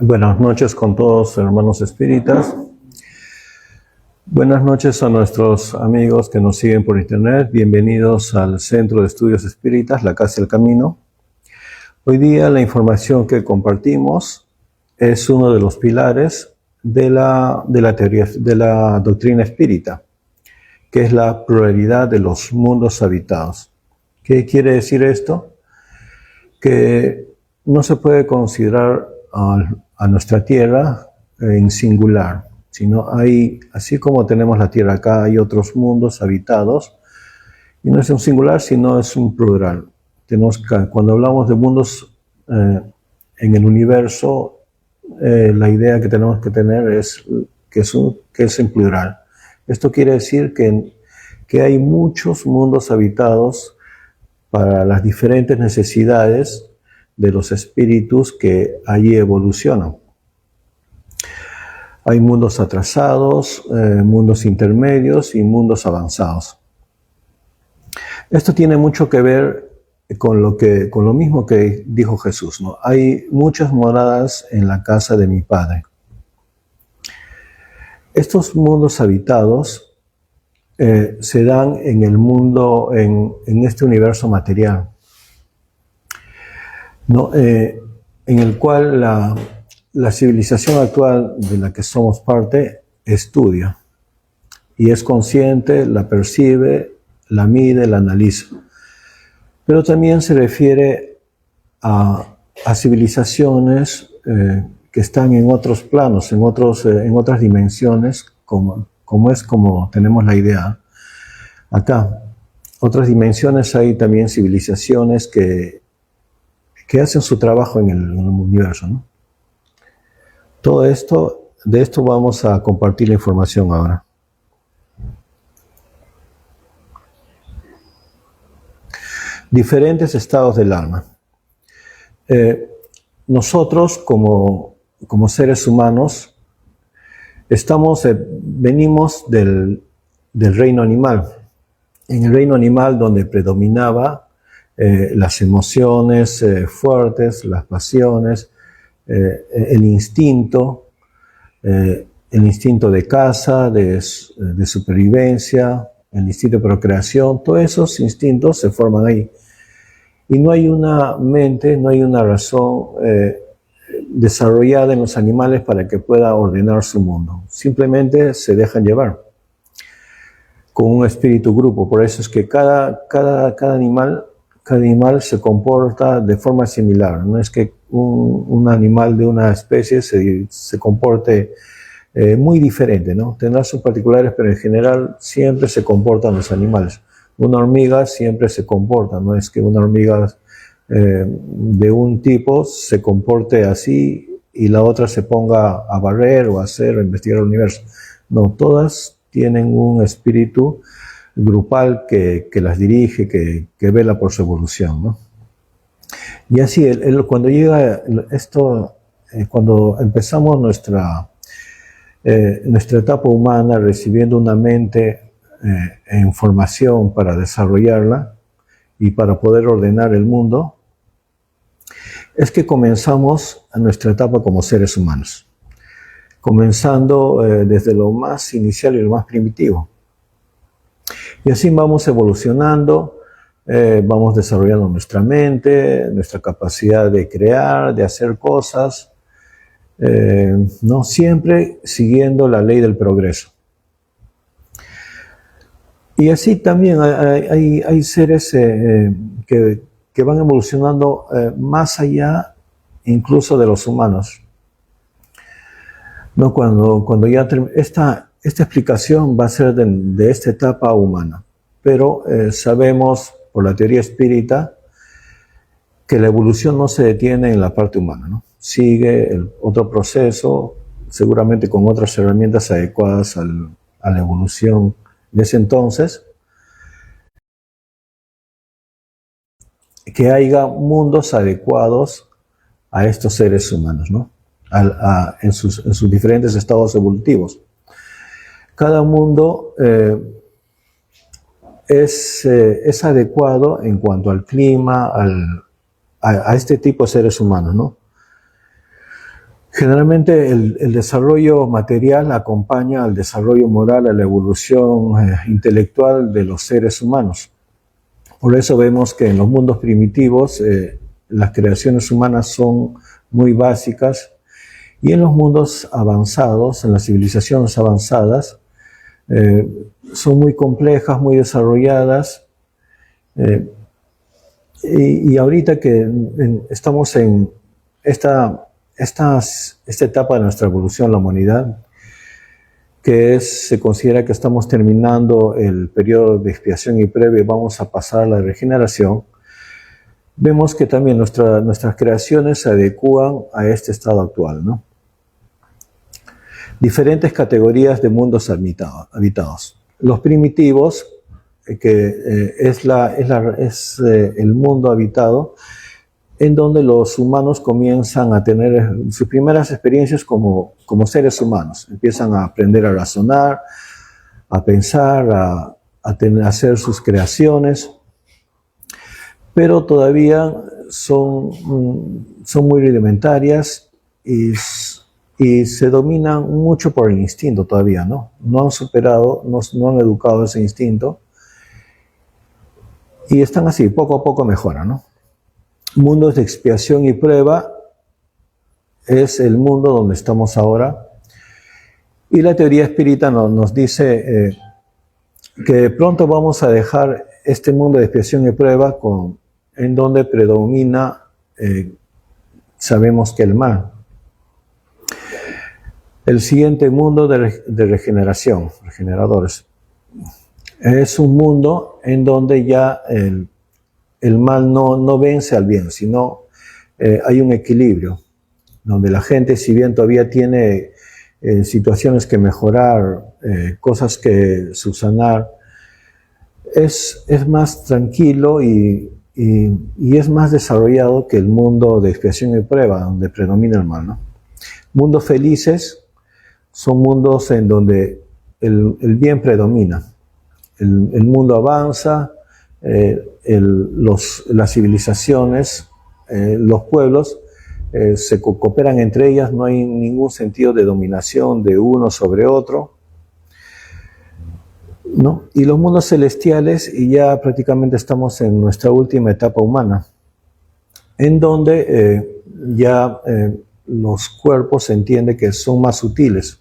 Buenas noches con todos, hermanos espíritas. Buenas noches a nuestros amigos que nos siguen por internet. Bienvenidos al Centro de Estudios Espíritas, la Casa del Camino. Hoy día la información que compartimos es uno de los pilares de la teoría, de la doctrina espírita, que es la pluralidad de los mundos habitados. ¿Qué quiere decir esto? Que no se puede considerar a nuestra Tierra en singular, sino hay, así como tenemos la Tierra acá, hay otros mundos habitados, y no es un singular, sino es un plural. Cuando hablamos de mundos en el universo, la idea que tenemos que tener es que es en plural. Esto quiere decir que hay muchos mundos habitados para las diferentes necesidades de los espíritus que allí evolucionan. Hay mundos atrasados, mundos intermedios y mundos avanzados. Esto tiene mucho que ver con lo mismo que dijo Jesús, ¿no? Hay muchas moradas en la casa de mi Padre. Estos mundos habitados se dan en el mundo, en este universo material, ¿no? En el cual la civilización actual de la que somos parte estudia y es consciente, la percibe, la mide, la analiza. Pero también se refiere a civilizaciones que están en otros planos, en otras dimensiones, como tenemos la idea acá. Otras dimensiones hay también civilizaciones que hacen su trabajo en el universo, ¿no? Todo esto, de esto vamos a compartir la información ahora. Diferentes estados del alma. Nosotros, como seres humanos, venimos del reino animal. En el reino animal, donde predominaba las emociones fuertes, las pasiones, el instinto de caza, de supervivencia, el instinto de procreación, todos esos instintos se forman ahí. Y no hay una mente, no hay una razón desarrollada en los animales para que pueda ordenar su mundo. Simplemente se dejan llevar con un espíritu grupo. Por eso es que cada animal se comporta de forma similar. No es que un animal de una especie se comporte muy diferente, ¿no? Tendrá sus particulares, pero en general siempre se comportan los animales. Una hormiga siempre se comporta, no es que una hormiga de un tipo se comporte así y la otra se ponga a barrer o a hacer o investigar el universo. No, todas tienen un espíritu grupal que las dirige, que vela por su evolución, ¿no? Y así, cuando llega esto, cuando empezamos nuestra etapa humana recibiendo una mente en formación para desarrollarla y para poder ordenar el mundo, es que comenzamos a nuestra etapa como seres humanos, comenzando desde lo más inicial y lo más primitivo. Y así vamos evolucionando, vamos desarrollando nuestra mente, nuestra capacidad de crear, de hacer cosas, ¿no? Siempre siguiendo la ley del progreso. Y así también hay seres que van evolucionando más allá incluso de los humanos, ¿no? Cuando ya esta explicación va a ser de esta etapa humana, pero sabemos por la teoría espírita que la evolución no se detiene en la parte humana, ¿no? Sigue otro proceso, seguramente con otras herramientas adecuadas a la evolución de ese entonces, que haya mundos adecuados a estos seres humanos, ¿no? En sus diferentes estados evolutivos. Cada mundo es adecuado en cuanto al clima, a este tipo de seres humanos, ¿no? Generalmente el desarrollo material acompaña al desarrollo moral, a la evolución intelectual de los seres humanos. Por eso vemos que en los mundos primitivos las creaciones humanas son muy básicas y en los mundos avanzados, en las civilizaciones avanzadas, son muy complejas, muy desarrolladas. Y ahorita que estamos en esta etapa de nuestra evolución, la humanidad, que se considera que estamos terminando el periodo de expiación y prueba y vamos a pasar a la regeneración, vemos que también nuestras creaciones se adecúan a este estado actual, ¿no? Diferentes categorías de mundos habitados. Los primitivos, que es el mundo habitado, en donde los humanos comienzan a tener sus primeras experiencias como seres humanos. Empiezan a aprender a razonar, a pensar, a hacer sus creaciones, pero todavía son muy rudimentarias y se dominan mucho por el instinto todavía, ¿no? No han superado, no han educado ese instinto y están así, poco a poco mejoran, ¿no? Mundos de expiación y prueba es el mundo donde estamos ahora. Y la teoría espírita nos dice que pronto vamos a dejar este mundo de expiación y prueba en donde predomina, sabemos que el mal. El siguiente mundo de regeneración, regeneradores, es un mundo en donde ya el mal no vence al bien, sino hay un equilibrio, donde la gente, si bien todavía tiene situaciones que mejorar, cosas que subsanar, es más tranquilo y es más desarrollado que el mundo de expiación y prueba, donde predomina el mal, ¿no? Mundos felices son mundos en donde el bien predomina, el mundo avanza, las civilizaciones, los pueblos se cooperan entre ellas, no hay ningún sentido de dominación de uno sobre otro, ¿no? Y los mundos celestiales, y ya prácticamente estamos en nuestra última etapa humana, en donde los cuerpos se entiende que son más sutiles.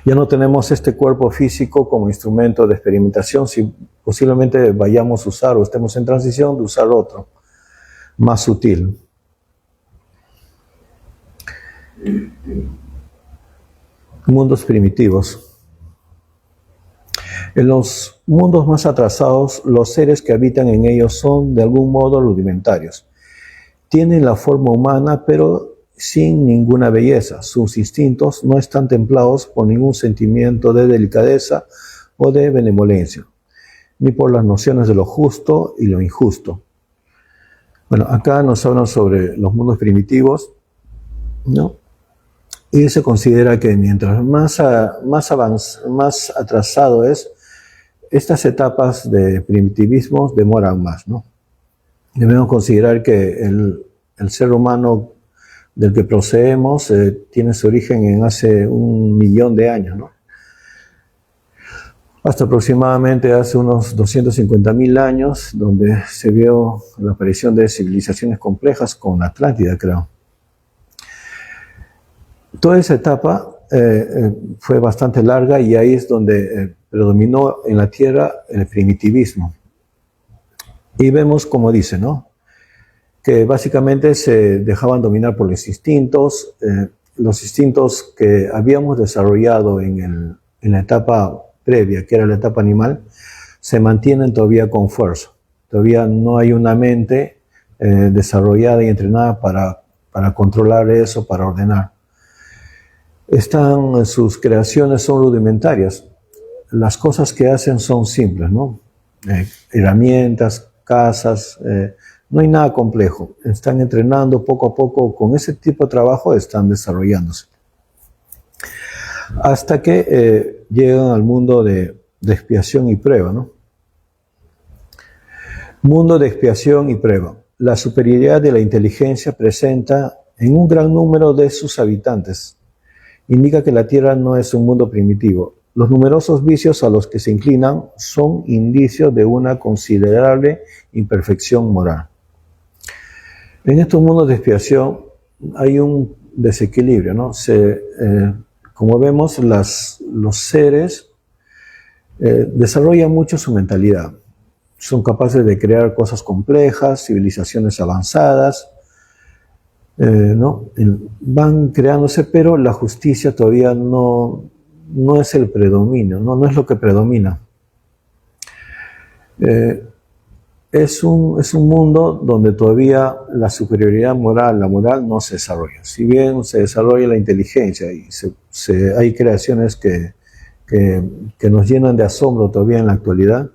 Ya no tenemos este cuerpo físico como instrumento de experimentación, si posiblemente vayamos a usar o estemos en transición de usar otro, más sutil. Mundos primitivos. En los mundos más atrasados, los seres que habitan en ellos son de algún modo rudimentarios. Tienen la forma humana, pero sin ninguna belleza. Sus instintos no están templados por ningún sentimiento de delicadeza o de benevolencia, ni por las nociones de lo justo y lo injusto. Bueno, acá nos hablan sobre los mundos primitivos, ¿no? Y se considera que mientras más atrasado es, estas etapas de primitivismo demoran más, ¿no? Debemos considerar que el ser humano del que procedemos tiene su origen en hace 1.000.000 de años, ¿no? Hasta aproximadamente hace unos 250.000 años, donde se vio la aparición de civilizaciones complejas con Atlántida, creo. Toda esa etapa fue bastante larga y ahí es donde predominó en la Tierra el primitivismo. Y vemos como dice, ¿no? Que básicamente se dejaban dominar por los instintos que habíamos desarrollado en la etapa previa, que era la etapa animal, se mantienen todavía con fuerza. Todavía no hay una mente desarrollada y entrenada para controlar eso, para ordenar. Sus creaciones son rudimentarias. Las cosas que hacen son simples, ¿no? Herramientas, casas, no hay nada complejo. Están entrenando poco a poco, con ese tipo de trabajo están desarrollándose. Hasta que llegan al mundo de expiación y prueba, ¿no? Mundo de expiación y prueba. La superioridad de la inteligencia presenta en un gran número de sus habitantes. Indica que la Tierra no es un mundo primitivo. Los numerosos vicios a los que se inclinan son indicios de una considerable imperfección moral. En estos mundos de expiación hay un desequilibrio, ¿no? Como vemos, los seres desarrollan mucho su mentalidad. Son capaces de crear cosas complejas, civilizaciones avanzadas, ¿no? Van creándose, pero la justicia todavía no es el predominio, no es lo que predomina. Es un mundo donde todavía la superioridad moral, la moral no se desarrolla. Si bien se desarrolla la inteligencia y hay creaciones que nos llenan de asombro todavía en la actualidad,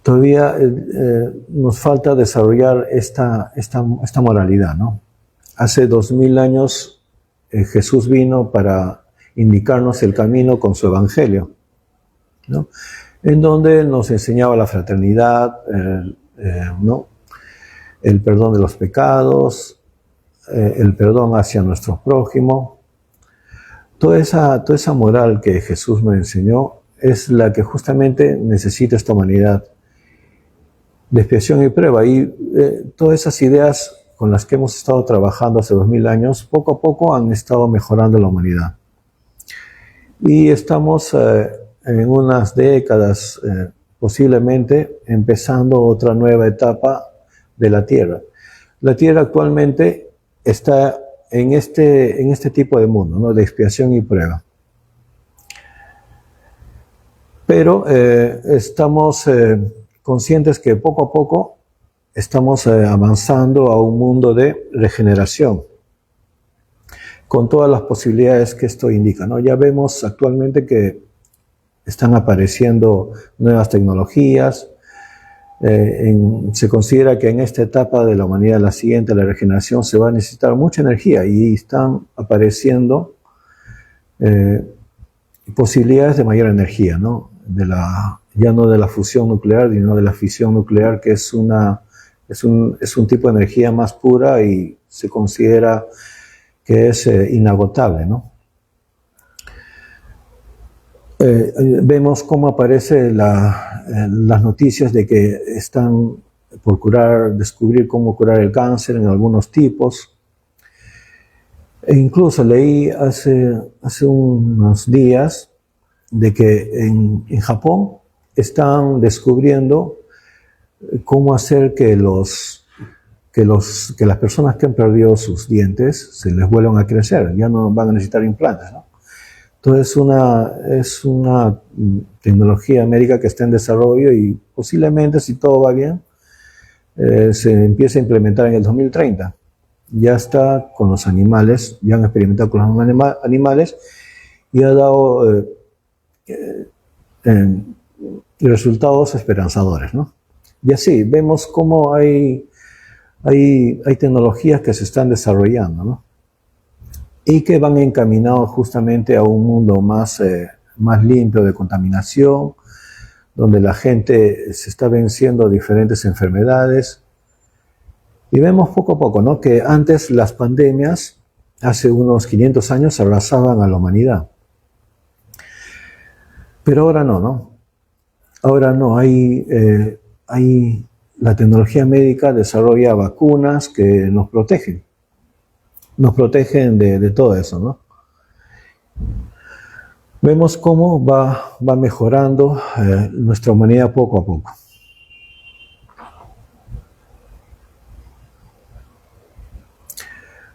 todavía nos falta desarrollar esta moralidad, ¿no? Hace 2000 años Jesús vino para indicarnos el camino con su evangelio, ¿no? En donde nos enseñaba la fraternidad, ¿no? El perdón de los pecados, el perdón hacia nuestro prójimo. Toda esa moral que Jesús nos enseñó es la que justamente necesita esta humanidad de expiación y prueba. Y todas esas ideas con las que hemos estado trabajando hace 2000 años, poco a poco han estado mejorando la humanidad. Y estamos en unas décadas posiblemente empezando otra nueva etapa de la Tierra. La Tierra actualmente está en este tipo de mundo, ¿no? De expiación y prueba. Pero estamos conscientes que poco a poco estamos avanzando a un mundo de regeneración, con todas las posibilidades que esto indica, ¿no? Ya vemos actualmente que están apareciendo nuevas tecnologías. Se considera que en esta etapa de la humanidad, la siguiente, la regeneración, se va a necesitar mucha energía y están apareciendo posibilidades de mayor energía, ¿no? Ya no de la fusión nuclear, sino de la fisión nuclear, que es un tipo de energía más pura y se considera que es inagotable, ¿no? Vemos cómo aparecen las noticias de que están por descubrir cómo curar el cáncer en algunos tipos. E incluso leí hace unos días de que en Japón están descubriendo cómo hacer que las personas que han perdido sus dientes se les vuelvan a crecer, ya no van a necesitar implantes, ¿no? Entonces es una tecnología médica que está en desarrollo y posiblemente, si todo va bien, se empiece a implementar en el 2030. Ya está con los animales, ya han experimentado con los animales y ha dado resultados esperanzadores, ¿no? Y así vemos cómo hay tecnologías que se están desarrollando, ¿no? Y que van encaminados justamente a un mundo más limpio de contaminación, donde la gente se está venciendo diferentes enfermedades. Y vemos poco a poco, ¿no? Que antes las pandemias, hace unos 500 años, arrasaban a la humanidad. Pero ahora no, ¿no? Ahora no, la tecnología médica desarrolla vacunas que nos protegen. Nos protegen de todo eso, ¿no? Vemos cómo va mejorando nuestra humanidad poco a poco.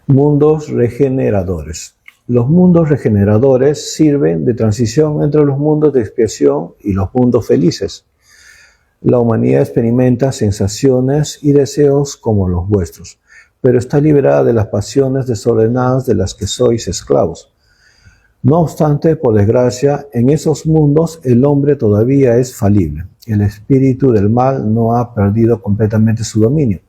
Mundos regeneradores. Los mundos regeneradores sirven de transición entre los mundos de expiación y los mundos felices. La humanidad experimenta sensaciones y deseos como los vuestros, pero está liberada de las pasiones desordenadas de las que sois esclavos. No obstante, por desgracia, en esos mundos el hombre todavía es falible. El espíritu del mal no ha perdido completamente su dominio.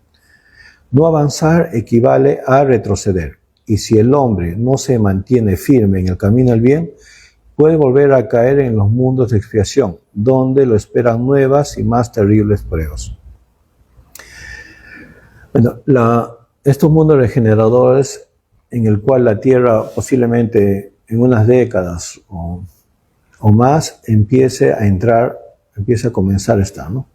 No avanzar equivale a retroceder, y si el hombre no se mantiene firme en el camino del bien, puede volver a caer en los mundos de expiación, donde lo esperan nuevas y más terribles pruebas. Bueno, estos mundos regeneradores en el cual la Tierra posiblemente en unas décadas o más empiece a comenzar a estar, ¿no?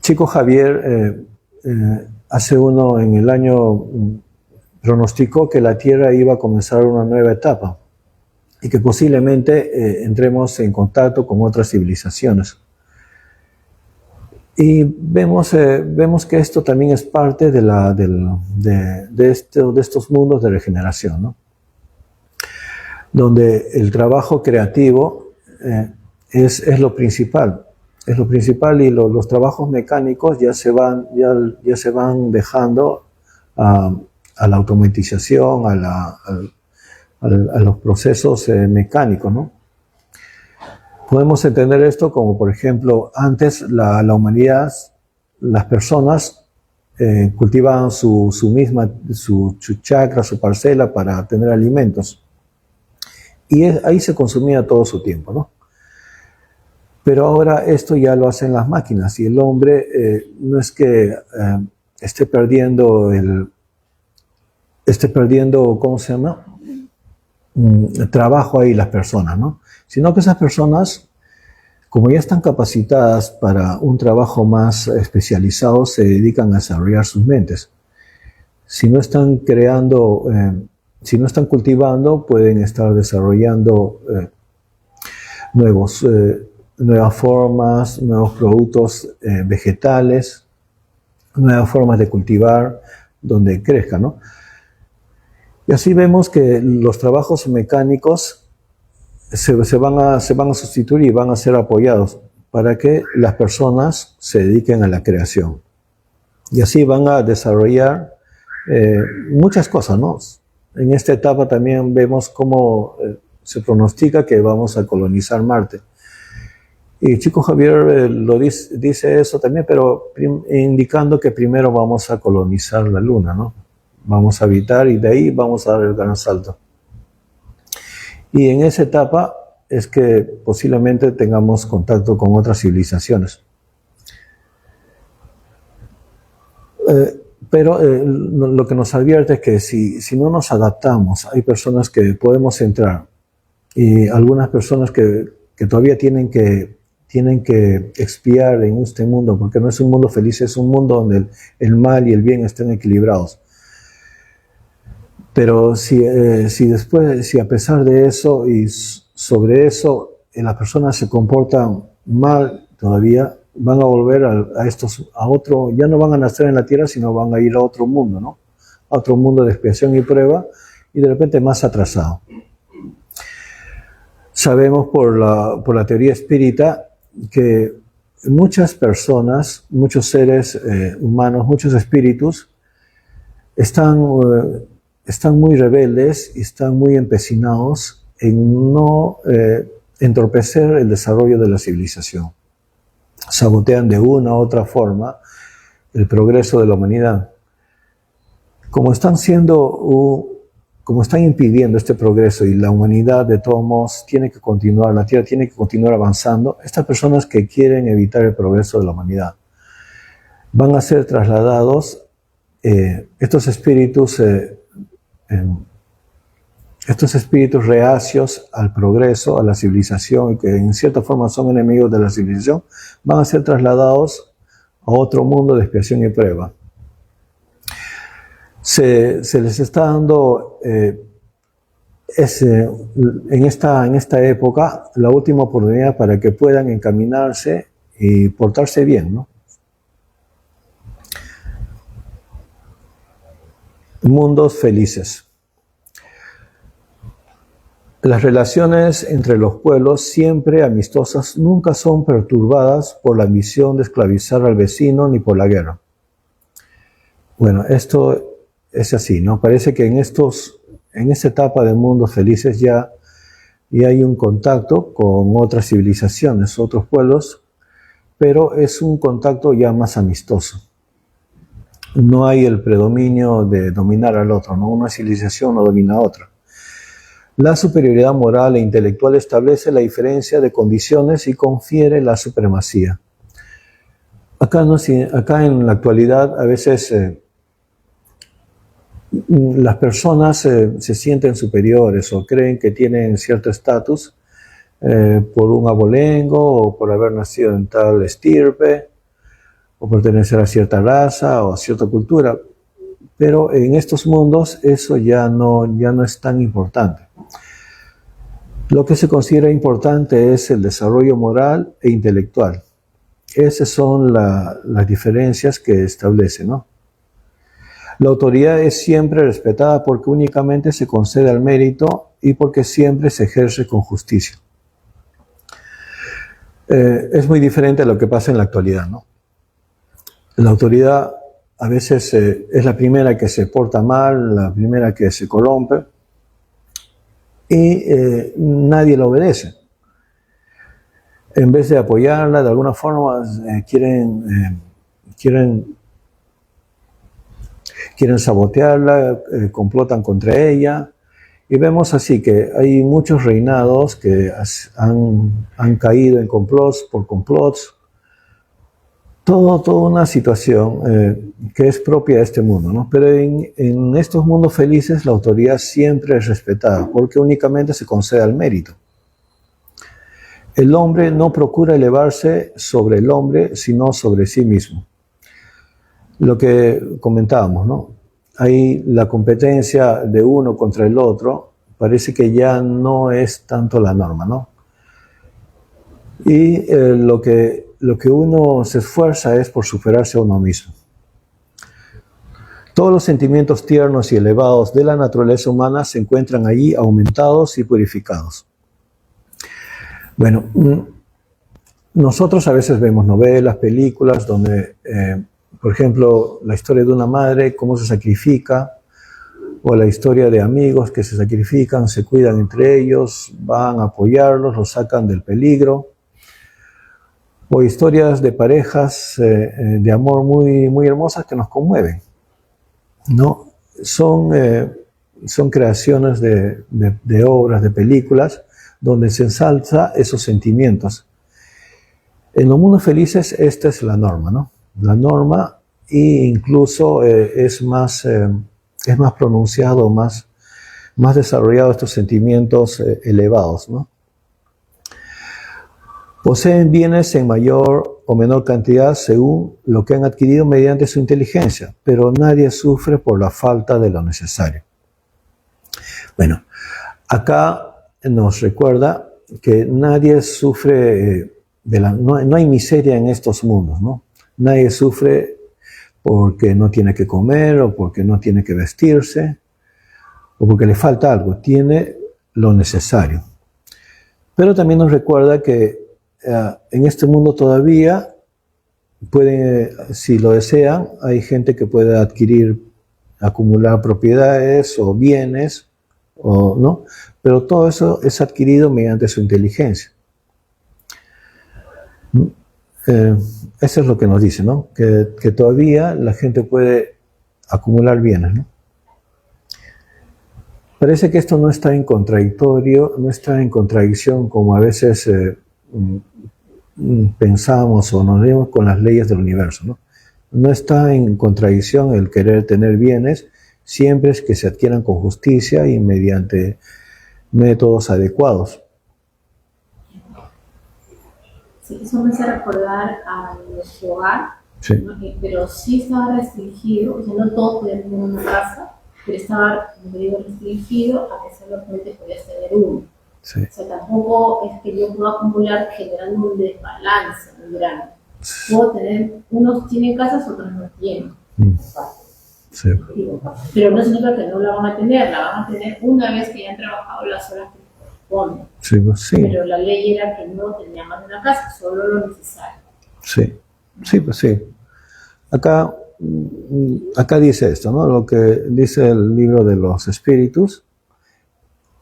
Chico Javier hace uno en el año pronosticó que la Tierra iba a comenzar una nueva etapa y que posiblemente entremos en contacto con otras civilizaciones. Y vemos que esto también es parte de estos mundos de regeneración, ¿no? Donde el trabajo creativo es lo principal. Es lo principal y los trabajos mecánicos ya se van dejando a la automatización, a los procesos mecánicos, ¿no? Podemos entender esto como, por ejemplo, antes la humanidad, las personas cultivaban su chacra, su parcela para tener alimentos. Y ahí se consumía todo su tiempo, ¿no? Pero ahora esto ya lo hacen las máquinas y el hombre no es que esté perdiendo, ¿cómo se llama? Trabajo ahí las personas, ¿no? Sino que esas personas, como ya están capacitadas para un trabajo más especializado, se dedican a desarrollar sus mentes. Si no están creando, si no están cultivando, pueden estar desarrollando nuevas formas, nuevos productos vegetales, nuevas formas de cultivar donde crezca, ¿no? Y así vemos que los trabajos mecánicos se van a sustituir y van a ser apoyados para que las personas se dediquen a la creación. Y así van a desarrollar muchas cosas, ¿no? En esta etapa también vemos cómo se pronostica que vamos a colonizar Marte. Y Chico Javier dice eso también, pero indicando que primero vamos a colonizar la Luna, ¿no? Vamos a habitar y de ahí vamos a dar el gran salto. Y en esa etapa es que posiblemente tengamos contacto con otras civilizaciones. Pero lo que nos advierte es que si no nos adaptamos, hay personas que podemos entrar y algunas personas que todavía tienen que expiar en este mundo, porque no es un mundo feliz, es un mundo donde el mal y el bien estén equilibrados. Pero si a pesar de eso y sobre eso las personas se comportan mal todavía, van a volver a otro, ya no van a nacer en la tierra, sino van a ir a otro mundo, ¿no? A otro mundo de expiación y prueba, y de repente más atrasado. Sabemos por la teoría espírita que muchas personas, muchos seres humanos, muchos espíritus, están muy rebeldes y están muy empecinados en no entorpecer el desarrollo de la civilización. Sabotean de una u otra forma el progreso de la humanidad. Como están impidiendo este progreso y la humanidad de todos modos tiene que continuar, la Tierra tiene que continuar avanzando, estas personas que quieren evitar el progreso de la humanidad van a ser trasladados, estos espíritus reacios al progreso, a la civilización, y que en cierta forma son enemigos de la civilización, van a ser trasladados a otro mundo de expiación y prueba. Se les está dando en esta época la última oportunidad para que puedan encaminarse y portarse bien, ¿no? Mundos felices. Las relaciones entre los pueblos, siempre amistosas, nunca son perturbadas por la ambición de esclavizar al vecino ni por la guerra. Bueno, esto es así, ¿no? Parece que en esta etapa de mundos felices ya hay un contacto con otras civilizaciones, otros pueblos, pero es un contacto ya más amistoso. No hay el predominio de dominar al otro, ¿no? Una civilización no domina a otra. La superioridad moral e intelectual establece la diferencia de condiciones y confiere la supremacía. acá en la actualidad a veces las personas se sienten superiores o creen que tienen cierto estatus por un abolengo o por haber nacido en tal estirpe o pertenecer a cierta raza o a cierta cultura. Pero en estos mundos eso ya no es tan importante. Lo que se considera importante es el desarrollo moral e intelectual. Esas son las diferencias que establece, ¿no? La autoridad es siempre respetada porque únicamente se concede al mérito y porque siempre se ejerce con justicia. Es muy diferente a lo que pasa en la actualidad, ¿no? La autoridad a veces es la primera que se porta mal, la primera que se corrompe y nadie la obedece. En vez de apoyarla, de alguna forma quieren sabotearla, complotan contra ella. Y vemos así que hay muchos reinados que han caído en complots por complots. Toda una situación que es propia de este mundo, ¿no? Pero en estos mundos felices la autoridad siempre es respetada porque únicamente se concede al mérito. El hombre no procura elevarse sobre el hombre, sino sobre sí mismo. Lo que comentábamos, ¿no? Ahí la competencia de uno contra el otro parece que ya no es tanto la norma, ¿no? Y lo que uno se esfuerza es por superarse a uno mismo. Todos los sentimientos tiernos y elevados de la naturaleza humana se encuentran allí aumentados y purificados. Bueno, nosotros a veces vemos novelas, películas donde, por ejemplo, la historia de una madre, cómo se sacrifica, o la historia de amigos que se sacrifican, se cuidan entre ellos, van a apoyarlos, los sacan del peligro, o historias de parejas de amor muy, muy hermosas que nos conmueven, ¿no? Son creaciones de obras, de películas, donde se ensalza esos sentimientos. En los mundos felices esta es la norma, ¿no? La norma, e incluso es más pronunciado, más desarrollado estos sentimientos elevados, ¿no? Poseen bienes en mayor o menor cantidad según lo que han adquirido mediante su inteligencia, pero nadie sufre por la falta de lo necesario. Bueno, acá nos recuerda que nadie sufre, no hay miseria en estos mundos, ¿no? Nadie sufre porque no tiene que comer o porque no tiene que vestirse o porque le falta algo, tiene lo necesario. Pero también nos recuerda que en este mundo todavía si lo desean, hay gente que puede acumular propiedades o bienes, ¿no? Pero todo eso es adquirido mediante su inteligencia. Eso es lo que nos dice, ¿no? Que todavía la gente puede acumular bienes, ¿no? Parece que esto no está en contradicción como a veces pensamos o nos vemos con las leyes del universo, ¿no? No está en contradicción el querer tener bienes, siempre es que se adquieran con justicia y mediante métodos adecuados. Sí, eso me hace recordar a nuestro hogar, sí. ¿no? Pero sí estaba restringido, o sea, no todos podían tener una casa, pero estaba, como digo, restringido a que solamente podías tener uno. Sí. O sea, tampoco es que yo pueda acumular generando un desbalance muy grande. Puedo tener, unos tienen casas, otros no tienen. Sí. Pero no significa que no la van a tener, la van a tener una vez que hayan trabajado las horas que corresponden. Sí, pues sí. Pero la ley era que no tenía más de una casa, solo lo necesario. Sí, sí, pues sí. Acá dice esto, ¿no? Lo que dice el libro de los espíritus,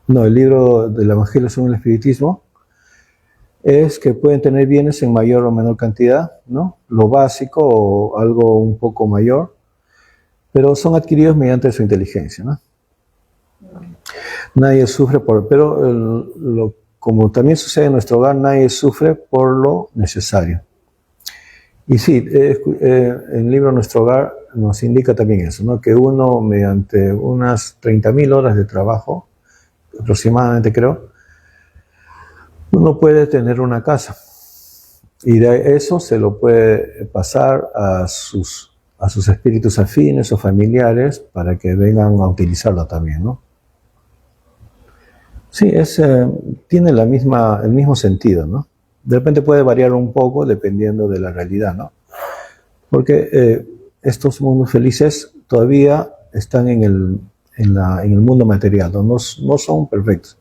no, el libro del Evangelio según el Espiritismo, es que pueden tener bienes en mayor o menor cantidad, ¿no? Lo básico o algo un poco mayor, pero son adquiridos mediante su inteligencia, ¿no? Nadie sufre como también sucede en nuestro hogar, nadie sufre por lo necesario. Y sí, el libro Nuestro Hogar nos indica también eso, ¿no? Que uno, mediante unas 30.000 horas de trabajo, aproximadamente creo, uno puede tener una casa. Y de eso se lo puede pasar a sus espíritus afines o familiares para que vengan a utilizarla también, ¿no? Sí, tiene el mismo sentido, ¿no? De repente puede variar un poco dependiendo de la realidad, ¿no? Porque estos mundos felices todavía están en el mundo material, no son perfectos.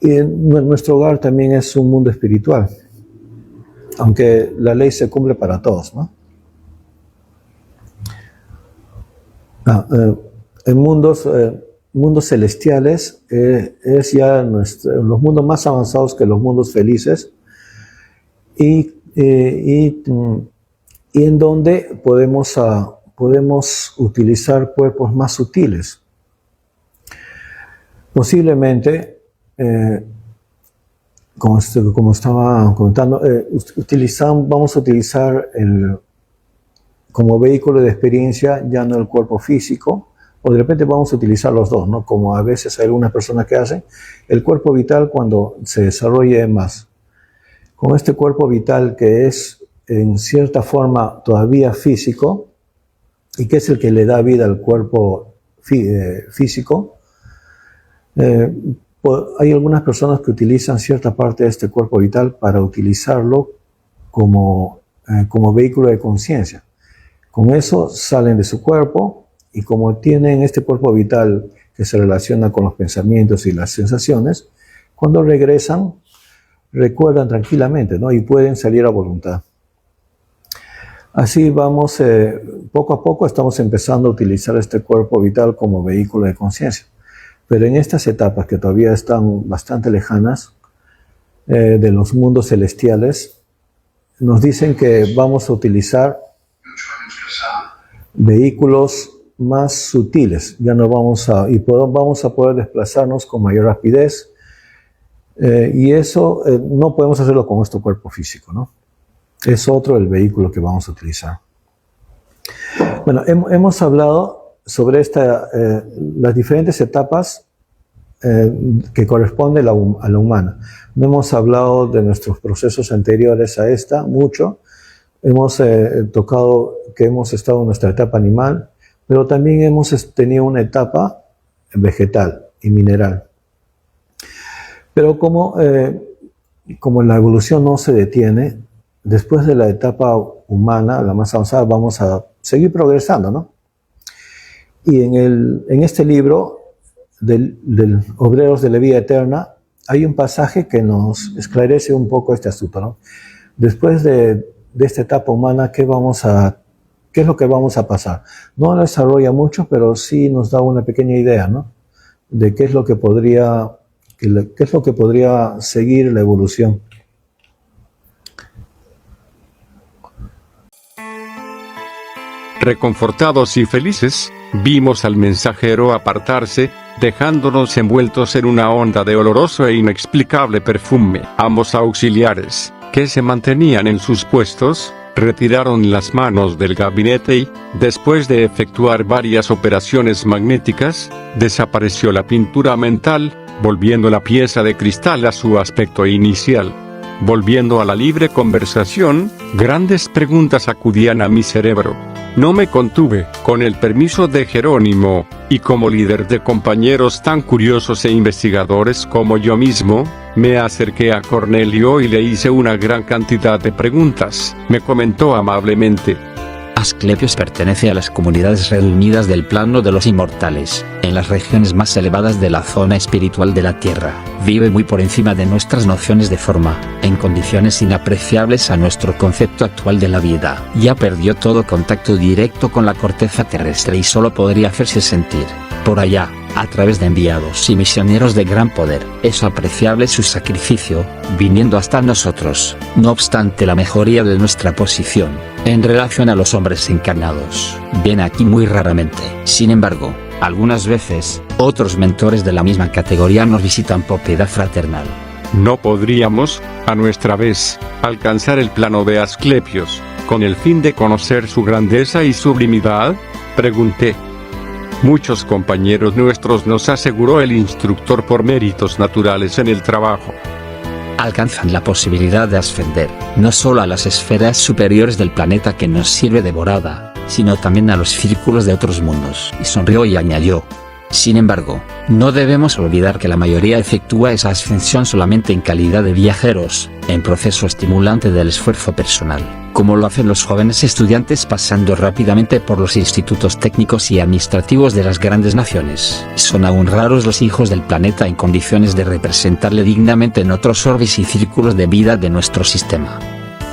Y nuestro hogar también es un mundo espiritual, aunque la ley se cumple para todos, ¿no? En mundos celestiales es ya los mundos más avanzados que los mundos felices y en donde podemos utilizar cuerpos más sutiles. Posiblemente, como estaba comentando, vamos a utilizar como vehículo de experiencia ya no el cuerpo físico, o de repente vamos a utilizar los dos, ¿no? Como a veces hay algunas personas que hacen el cuerpo vital cuando se desarrolle más. Con este cuerpo vital que es en cierta forma todavía físico y que es el que le da vida al cuerpo físico, hay algunas personas que utilizan cierta parte de este cuerpo vital para utilizarlo como vehículo de conciencia. Con eso salen de su cuerpo y como tienen este cuerpo vital que se relaciona con los pensamientos y las sensaciones, cuando regresan recuerdan tranquilamente, ¿no? Y pueden salir a voluntad. Así vamos, poco a poco estamos empezando a utilizar este cuerpo vital como vehículo de conciencia. Pero en estas etapas que todavía están bastante lejanas de los mundos celestiales, nos dicen que vamos a utilizar vehículos más sutiles. Ya no vamos a poder desplazarnos con mayor rapidez. Y eso no podemos hacerlo con nuestro cuerpo físico, ¿no? Es otro el vehículo que vamos a utilizar. Bueno, hemos hablado sobre las diferentes etapas que corresponden a la humana. No hemos hablado de nuestros procesos anteriores a esta mucho. Hemos tocado que hemos estado en nuestra etapa animal, pero también hemos tenido una etapa vegetal y mineral. Pero como la evolución no se detiene, después de la etapa humana, la más avanzada, vamos a seguir progresando, ¿no? Y en este libro del Obreros de la Vida Eterna hay un pasaje que nos esclarece un poco este asunto, ¿no? Después de esta etapa humana, ¿qué es lo que vamos a pasar? No lo desarrolla mucho, pero sí nos da una pequeña idea, ¿no? De qué es lo que podría seguir la evolución. Reconfortados y felices, vimos al mensajero apartarse, dejándonos envueltos en una onda de oloroso e inexplicable perfume. Ambos auxiliares, que se mantenían en sus puestos, retiraron las manos del gabinete y, después de efectuar varias operaciones magnéticas, desapareció la pintura mental, volviendo la pieza de cristal a su aspecto inicial. Volviendo a la libre conversación, grandes preguntas acudían a mi cerebro. No me contuve, con el permiso de Jerónimo, y como líder de compañeros tan curiosos e investigadores como yo mismo, me acerqué a Cornelio y le hice una gran cantidad de preguntas. Me comentó amablemente: Asclepios pertenece a las comunidades reunidas del plano de los inmortales, en las regiones más elevadas de la zona espiritual de la Tierra. Vive muy por encima de nuestras nociones de forma, en condiciones inapreciables a nuestro concepto actual de la vida. Ya perdió todo contacto directo con la corteza terrestre y solo podría hacerse sentir, por allá, a través de enviados y misioneros de gran poder. Es apreciable su sacrificio, viniendo hasta nosotros. No obstante, la mejoría de nuestra posición, en relación a los hombres encarnados, viene aquí muy raramente. Sin embargo, algunas veces, otros mentores de la misma categoría nos visitan por piedad fraternal. ¿No podríamos, a nuestra vez, alcanzar el plano de Asclepios? ¿Con el fin de conocer su grandeza y sublimidad?, pregunté. Muchos compañeros nuestros, nos aseguró el instructor, por méritos naturales en el trabajo. Alcanzan la posibilidad de ascender, no solo a las esferas superiores del planeta que nos sirve de morada, sino también a los círculos de otros mundos. Y sonrió y añadió: sin embargo, no debemos olvidar que la mayoría efectúa esa ascensión solamente en calidad de viajeros, en proceso estimulante del esfuerzo personal, como lo hacen los jóvenes estudiantes pasando rápidamente por los institutos técnicos y administrativos de las grandes naciones. Son aún raros los hijos del planeta en condiciones de representarle dignamente en otros orbes y círculos de vida de nuestro sistema.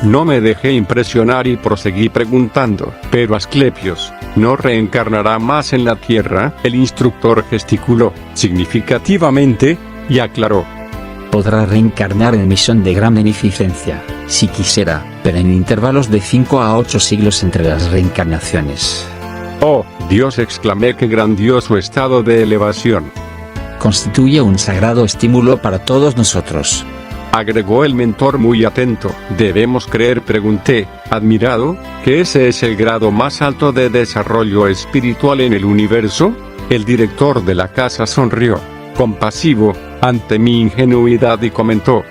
No me dejé impresionar y proseguí preguntando: ¿pero Asclepios no reencarnará más en la Tierra? El instructor gesticuló significativamente y aclaró: podrá reencarnar en misión de gran beneficencia, si quisiera, pero en intervalos de 5 a 8 siglos entre las reencarnaciones. ¡Oh, Dios!, exclamé, ¡qué grandioso estado de elevación! Constituye un sagrado estímulo para todos nosotros, agregó el mentor muy atento. ¿Debemos creer?, pregunté, admirado, ¿que ese es el grado más alto de desarrollo espiritual en el universo? El director de la casa sonrió, compasivo, ante mi ingenuidad, y comentó: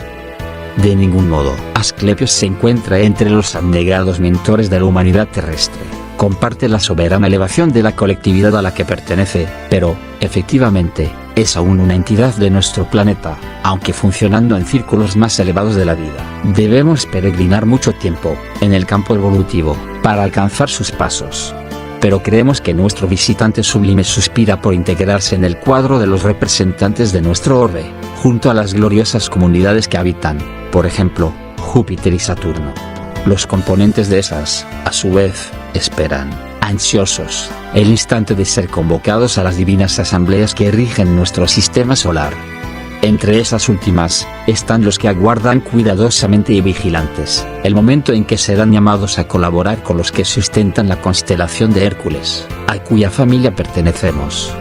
de ningún modo. Asclepios se encuentra entre los abnegados mentores de la humanidad terrestre. Comparte la soberana elevación de la colectividad a la que pertenece, pero, efectivamente, es aún una entidad de nuestro planeta, aunque funcionando en círculos más elevados de la vida. Debemos peregrinar mucho tiempo, en el campo evolutivo, para alcanzar sus pasos. Pero creemos que nuestro visitante sublime suspira por integrarse en el cuadro de los representantes de nuestro orbe, junto a las gloriosas comunidades que habitan, por ejemplo, Júpiter y Saturno. Los componentes de esas, a su vez, esperan, ansiosos, el instante de ser convocados a las divinas asambleas que rigen nuestro sistema solar. Entre esas últimas, están los que aguardan cuidadosamente y vigilantes el momento en que serán llamados a colaborar con los que sustentan la constelación de Hércules, a cuya familia pertenecemos.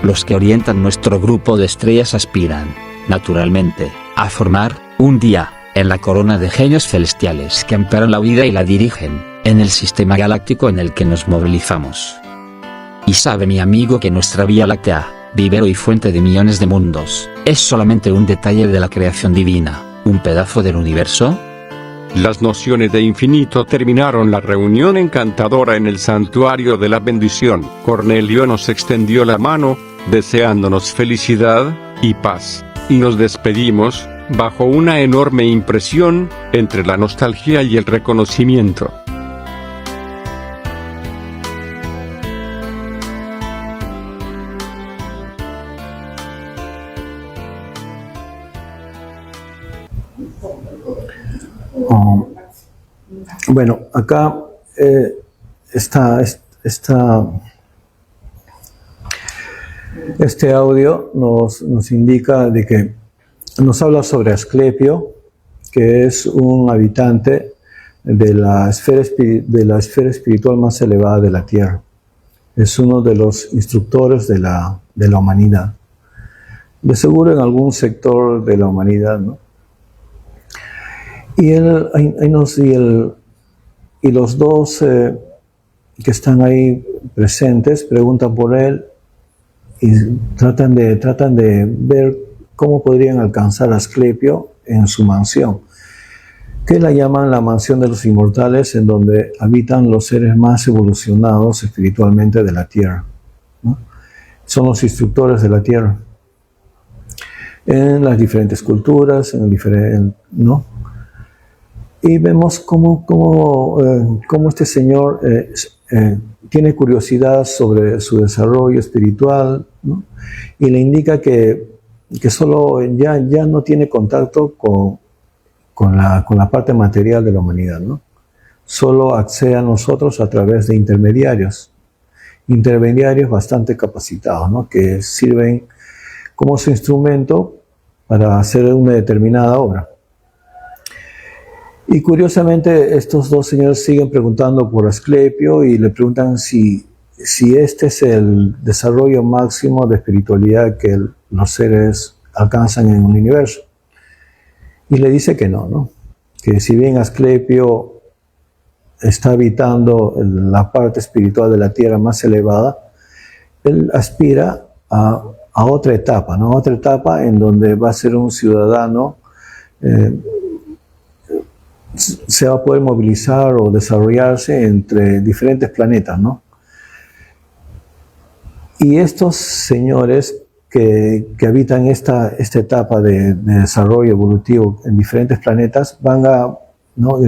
Los que orientan nuestro grupo de estrellas aspiran, naturalmente, a formar, un día, en la corona de genios celestiales que amparan la vida y la dirigen, en el sistema galáctico en el que nos movilizamos. Y sabe mi amigo que nuestra Vía Láctea, vivero y fuente de millones de mundos, es solamente un detalle de la creación divina, un pedazo del universo. Las nociones de infinito terminaron la reunión encantadora en el santuario de la bendición. Cornelio nos extendió la mano, deseándonos felicidad y paz, y nos despedimos, bajo una enorme impresión, entre la nostalgia y el reconocimiento. Bueno, acá este audio nos indica de que nos habla sobre Asclepio, que es un habitante de la esfera espiritual más elevada de la Tierra. Es uno de los instructores de la humanidad. De seguro en algún sector de la humanidad, ¿no? Y los dos que están ahí presentes preguntan por él y tratan de ver cómo podrían alcanzar a Asclepio en su mansión, que la llaman la mansión de los inmortales, en donde habitan los seres más evolucionados espiritualmente de la Tierra, ¿no? Son los instructores de la Tierra en las diferentes culturas, ¿no? Y vemos cómo este señor tiene curiosidad sobre su desarrollo espiritual, ¿no? Y le indica que solo ya no tiene contacto con la parte material de la humanidad, ¿no? Solo accede a nosotros a través de intermediarios bastante capacitados, ¿no? Que sirven como su instrumento para hacer una determinada obra. Y curiosamente estos dos señores siguen preguntando por Asclepio y le preguntan si este es el desarrollo máximo de espiritualidad que los seres alcanzan en un universo. Y le dice que no, ¿no? Que si bien Asclepio está habitando la parte espiritual de la tierra más elevada, él aspira a otra etapa, ¿no? Otra etapa en donde va a ser un ciudadano, se va a poder movilizar o desarrollarse entre diferentes planetas, ¿no? Y estos señores que habitan esta etapa de desarrollo evolutivo en diferentes planetas van a, ¿no?,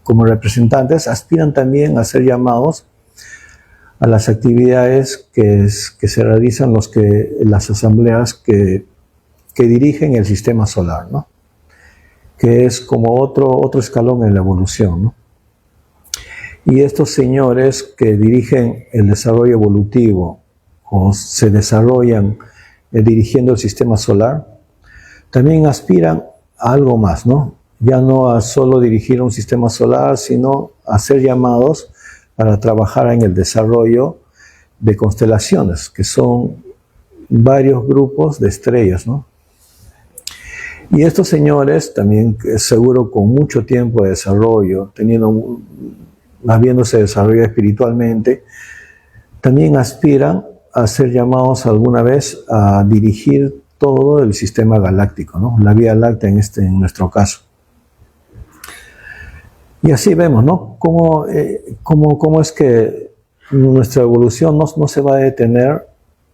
como representantes, aspiran también a ser llamados a las actividades que se realizan las asambleas que dirigen el sistema solar, ¿no? Que es como otro escalón en la evolución, ¿no? Y estos señores que dirigen el desarrollo evolutivo o se desarrollan dirigiendo el sistema solar, también aspiran a algo más, ¿no? Ya no a solo dirigir un sistema solar, sino a ser llamados para trabajar en el desarrollo de constelaciones, que son varios grupos de estrellas, ¿no? Y estos señores, también seguro con mucho tiempo de desarrollo, habiéndose desarrollado espiritualmente, también aspiran a ser llamados alguna vez a dirigir todo el sistema galáctico, ¿no? La Vía Láctea en nuestro caso. Y así vemos, ¿no? Cómo es que nuestra evolución no se va a detener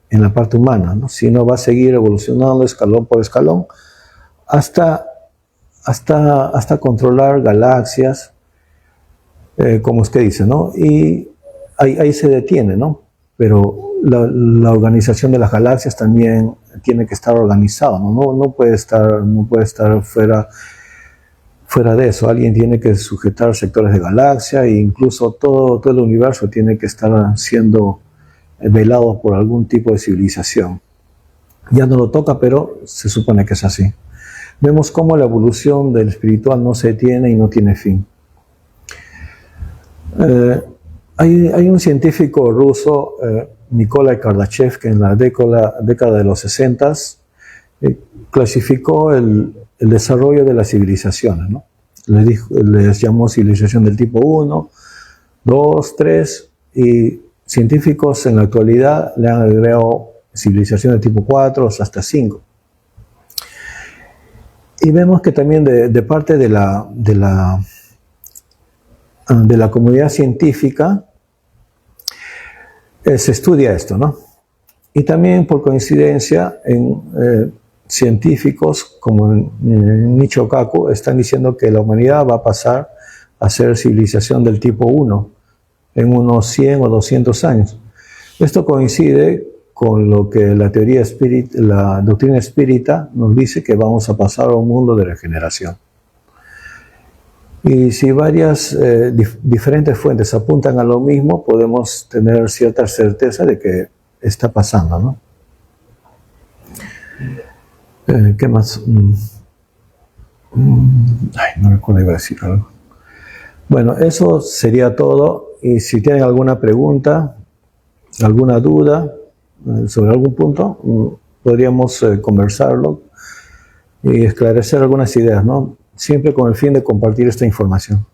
en la parte humana, ¿no? Sino va a seguir evolucionando escalón por escalón hasta controlar galaxias, como es que dice, ¿no? Y ahí se detiene, ¿no? Pero la organización de las galaxias también tiene que estar organizada, ¿no? No puede estar fuera de eso. Alguien tiene que sujetar sectores de galaxia e incluso todo el universo tiene que estar siendo velado por algún tipo de civilización. Ya no lo toca, pero se supone que es así. Vemos cómo la evolución del espiritual no se detiene y no tiene fin. Hay un científico ruso, Nikolai Kardashev, que en la década de los 60 clasificó el desarrollo de las civilizaciones, ¿no? Les llamó civilización del tipo 1, 2, 3, y científicos en la actualidad le han agregado civilización del tipo 4 hasta 5. Y vemos que también de parte de la comunidad científica se estudia esto, ¿no? Y también por coincidencia en científicos como Michio Kaku están diciendo que la humanidad va a pasar a ser civilización del tipo 1 en unos 100 o 200 años. Esto coincide con lo que la doctrina espírita nos dice, que vamos a pasar a un mundo de regeneración. Y si varias diferentes fuentes apuntan a lo mismo, podemos tener cierta certeza de que está pasando, ¿no? ¿Qué más? No recuerdo, iba a decir algo. Bueno, eso sería todo. Y si tienen alguna pregunta, alguna duda sobre algún punto, podríamos conversarlo y esclarecer algunas ideas, ¿no? Siempre con el fin de compartir esta información.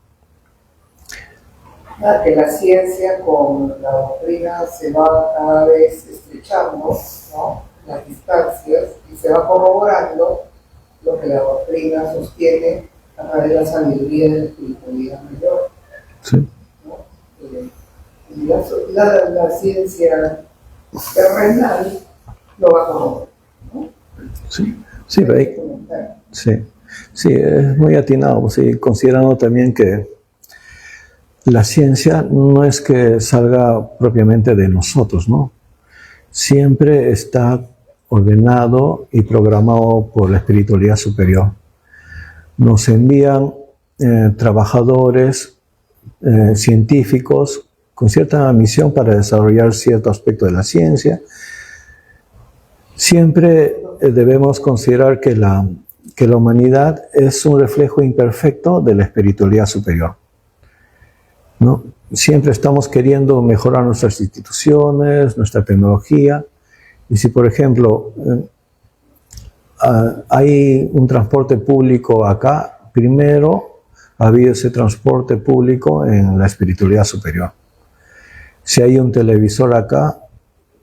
Que la ciencia con la doctrina se va cada vez estrechando, ¿no?, las distancias, y se va corroborando lo que la doctrina sostiene a través de la sabiduría de la espiritualidad mayor. Sí. ¿No? La ciencia terrenal lo va a corroborar, ¿no? Sí, sí, sí, es muy atinado, sí, considerando también que la ciencia no es que salga propiamente de nosotros, ¿no? Siempre está ordenado y programado por la espiritualidad superior. Nos envían trabajadores científicos con cierta misión para desarrollar cierto aspecto de la ciencia. Siempre debemos considerar que la humanidad es un reflejo imperfecto de la espiritualidad superior, ¿no? Siempre estamos queriendo mejorar nuestras instituciones, nuestra tecnología. Y si, por ejemplo, hay un transporte público acá, primero ha habido ese transporte público en la espiritualidad superior. Si hay un televisor acá,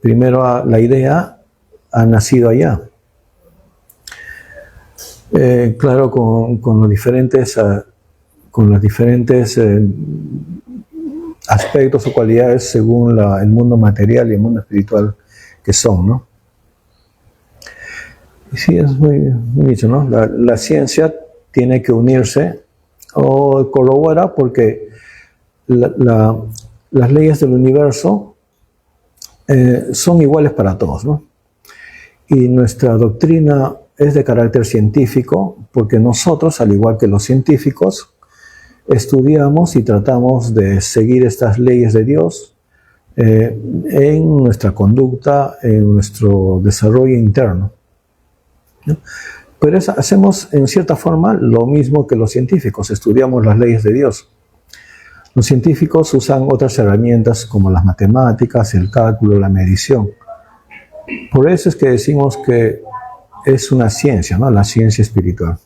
primero la idea ha nacido allá. Claro, con los diferentes aspectos o cualidades según el mundo material y el mundo espiritual que son, ¿no? Y sí, es muy dicho, ¿no? La ciencia tiene que unirse o corrobora porque las leyes del universo son iguales para todos, ¿no? Y nuestra doctrina es de carácter científico porque nosotros, al igual que los científicos, estudiamos y tratamos de seguir estas leyes de Dios en nuestra conducta, en nuestro desarrollo interno, ¿no? Pero hacemos en cierta forma lo mismo que los científicos, estudiamos las leyes de Dios. Los científicos usan otras herramientas como las matemáticas, el cálculo, la medición. Por eso es que decimos que es una ciencia, ¿no? La ciencia espiritual.